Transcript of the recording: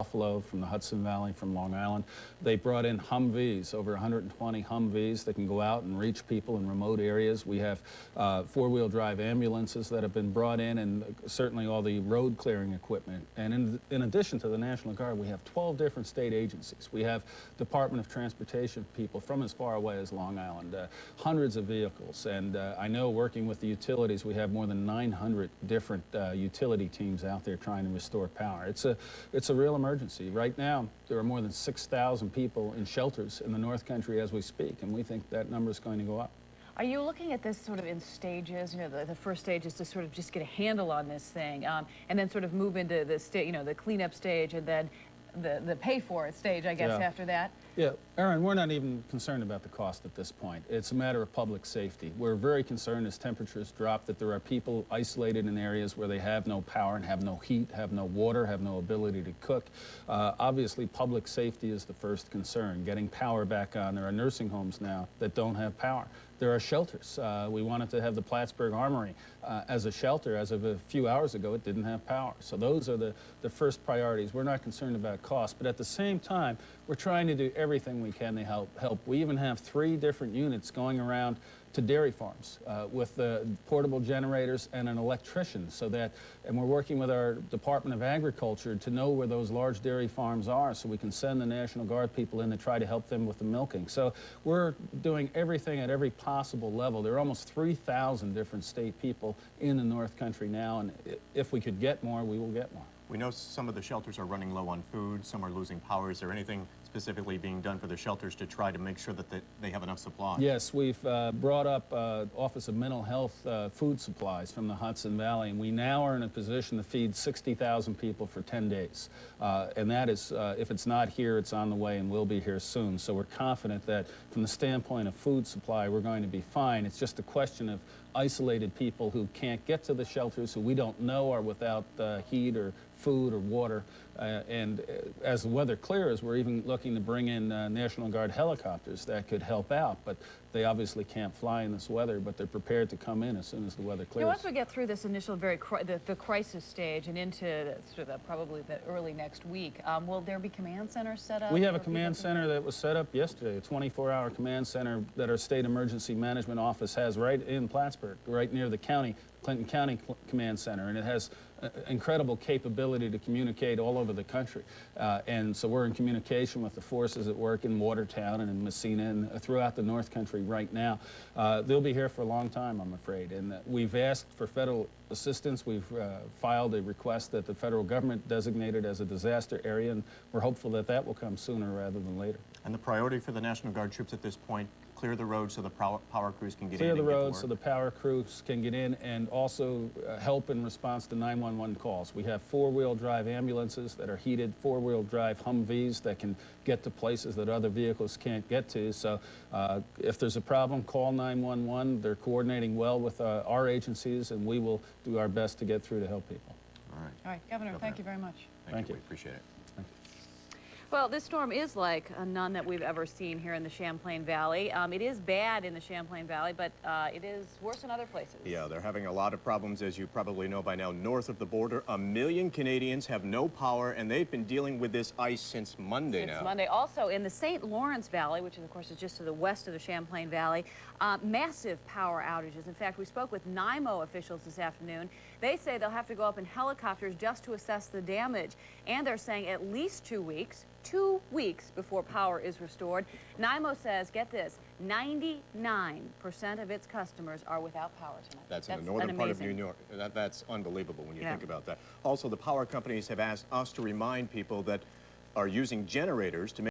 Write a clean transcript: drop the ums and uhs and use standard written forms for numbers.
Buffalo, from the Hudson Valley, from Long Island. They brought in Humvees, over 120 Humvees that can go out and reach people in remote areas. We have four-wheel drive ambulances that have been brought in, and certainly all the road clearing equipment. And in addition to the National Guard, we have 12 different state agencies. We have Department of Transportation people from as far away as Long Island, hundreds of vehicles. And I know working with the utilities, we have more than 900 different utility teams out there trying to restore power. It's a real emergency. Right now, there are more than 6,000 people in shelters in the North Country as we speak, and we think that number is going to go up. Are you looking at this sort of in stages? You know, the first stage is to sort of just get a handle on this thing, and then sort of move into the the cleanup stage, and then the pay for it stage, I guess, after that? Yeah, Aaron, we're not even concerned about the cost at this point. It's a matter of public safety. We're very concerned as temperatures drop that there are people isolated in areas where they have no power and have no heat, have no water, have no ability to cook. Obviously, public safety is the first concern, getting power back on. There are nursing homes now that don't have power. There are shelters. We wanted to have the Plattsburgh Armory as a shelter. As of a few hours ago, it didn't have power. So those are the first priorities. We're not concerned about cost, but at the same time, we're trying to do everything we can to help. We even have 3 different units going around to dairy farms with the portable generators and an electrician, so that, and we're working with our Department of Agriculture to know where those large dairy farms are so we can send the National Guard people in to try to help them with the milking. So we're doing everything at every possible level. There are almost 3,000 different state people in the North Country now, and if we could get more, we will get more. We know some of the shelters are running low on food, some are losing power. Is there anything specifically being done for the shelters to try to make sure that they have enough supply? Yes, we've brought up Office of Mental Health food supplies from the Hudson Valley, and we now are in a position to feed 60,000 people for 10 days. And that is, if it's not here, it's on the way and will be here soon. So we're confident that from the standpoint of food supply, we're going to be fine. It's just a question of isolated people who can't get to the shelters, who we don't know are without heat or food or water. And as the weather clears, we're even looking to bring in National Guard helicopters that could help out, but they obviously can't fly in this weather, but they're prepared to come in as soon as the weather clears. Once we get through this initial the crisis stage and into sort of probably the early next week, will there be command centers set up? We have a command center that was set up yesterday, a 24-hour command center that our State Emergency Management Office has right in Plattsburgh, right near the county, Clinton County Command Center, and it has incredible capability to communicate all over the country. And so we're in communication with the forces that work in Watertown and in Messina and throughout the North Country right now. They'll be here for a long time, I'm afraid. And we've asked for federal assistance. We've filed a request that the federal government designate it as a disaster area, and we're hopeful that that will come sooner rather than later. And the priority for the National Guard troops at this point, clear the road so the power crews can get in. Clear the road so the power crews can get in, and also help in response to 911 calls. We have four-wheel drive ambulances that are heated, four-wheel drive Humvees that can get to places that other vehicles can't get to. So if there's a problem, call 911. They're coordinating well with our agencies, and we will do our best to get through to help people. All right. All right, Governor, thank you very much. Thank you. We appreciate it. Well, this storm is like none that we've ever seen here in the Champlain Valley. It is bad in the Champlain Valley, but it is worse in other places. Yeah, they're having a lot of problems, as you probably know by now. North of the border, 1 million Canadians have no power, and they've been dealing with this ice since Monday now. Since Monday. Also, in the St. Lawrence Valley, which of course is just to the west of the Champlain Valley, massive power outages. In fact, we spoke with NIMO officials this afternoon. They say they'll have to go up in helicopters just to assess the damage, and they're saying at least 2 weeks. 2 weeks before power is restored. NIMO says, get this, 99% of its customers are without power tonight. That's in the northern part of New York. That's unbelievable when you think about that. Also, the power companies have asked us to remind people that are using generators to make